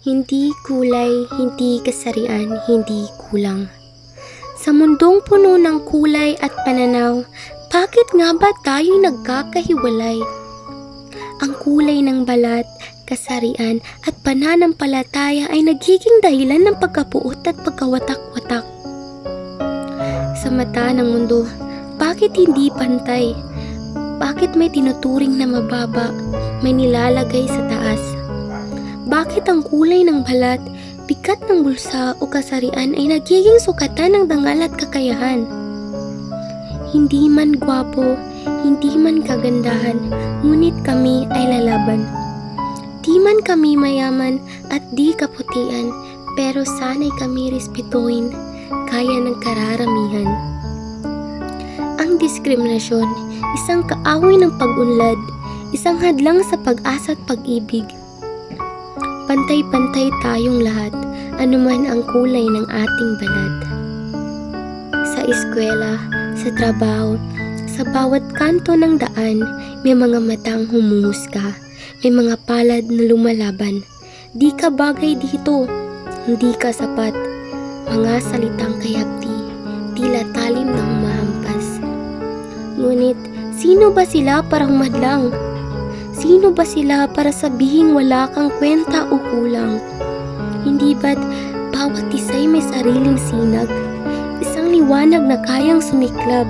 Hindi kulay, hindi kasarian, hindi kulang. Sa mundong puno ng kulay at pananaw, bakit nga ba tayo nagkakahiwalay? Ang kulay ng balat, kasarian at pananampalataya ay nagiging dahilan ng pagkapuot at pagkawatak-watak. Sa mata ng mundo, bakit hindi pantay? Bakit may tinuturing na mababa, may nilalagay sa taas? Bakit ang kulay ng balat, bigat ng bulsa o kasarian ay nagiging sukatan ng dangal at kakayahan? Hindi man gwapo, hindi man kagandahan, ngunit kami ay lalaban. Di man kami mayaman at di kaputian, pero sana'y kami respetuhin, kaya ng kararamihan. Ang diskriminasyon, isang kaaway ng pag-unlad, isang hadlang sa pag-asa at pag-ibig. Pantay-pantay tayong lahat, anuman ang kulay ng ating balat. Sa eskwela, sa trabaho, sa bawat kanto ng daan, may mga matang humuhusga, may mga palad na lumalaban. Di ka bagay dito, hindi ka sapat. Mga salitang kayapti, tila talim na humahampas. Ngunit, sino ba sila para humadlang? Sino ba sila para sabihing wala kang kwenta o kulang? Hindi ba't bawat isa'y may sariling sinag? Isang liwanag na kayang sumiklab.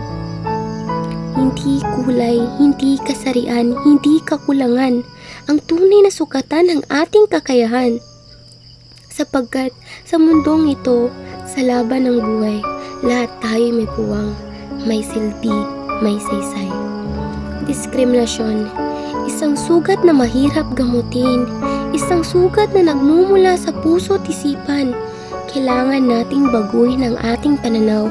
Hindi kulay, hindi kasarian, hindi kakulangan. Ang tunay na sukatan ng ating kakayahan. Sapagkat sa mundong ito, sa laban ng buhay, lahat tayo may puwang, may silbi, may saysay. Diskriminasyon, isang sugat na mahirap gamutin, isang sugat na nagmumula sa puso at isipan. Kailangan nating baguhin ang ating pananaw,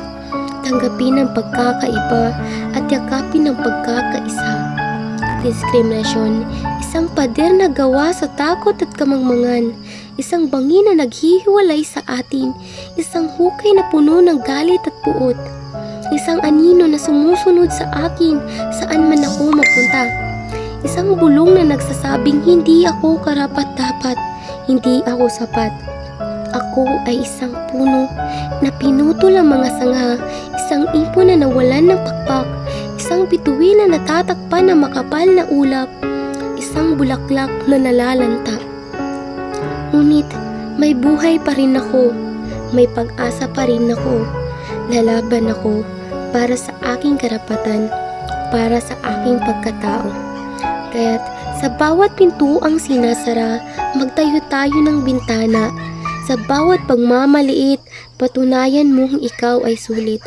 tanggapin ang pagkakaiba at yakapin ang pagkakaisa. Diskriminasyon, isang pader na gawa sa takot at kamangmangan, isang bangin na naghihiwalay sa atin, isang hukay na puno ng galit at puot, isang anino na sumusunod sa akin saan man ako mapunta. Isang bulong na nagsasabing hindi ako karapat-dapat, hindi ako sapat. Ako ay isang puno na pinutol ang mga sanga, isang ipon na nawalan ng pakpak, isang bituin na natatakpan ng makapal na ulap, isang bulaklak na nalalanta. Ngunit may buhay pa rin ako, may pag-asa pa rin ako. Lalaban ako para sa aking karapatan, para sa aking pagkatao. Kaya't sa bawat pintuang sinasara, magtayo tayo ng bintana. Sa bawat pagmamaliit, patunayan mong ikaw ay sulit.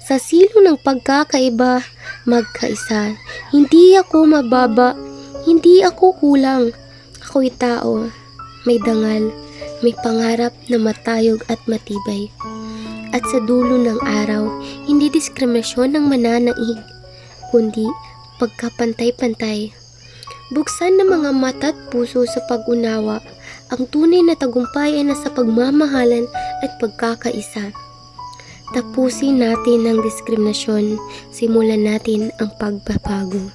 Sa silo ng pagkakaiba, magkaisa. Hindi ako mababa, hindi ako kulang. Ako'y tao, may dangal, may pangarap na matayog at matibay. At sa dulo ng araw, hindi diskriminasyon ang mananaig, kundi pagkapantay-pantay. Buksan ng mga mata at puso sa pag-unawa. Ang tunay na tagumpay ay nasa pagmamahalan at pagkakaisa. Tapusin natin ang diskriminasyon, simulan natin ang pagbabago.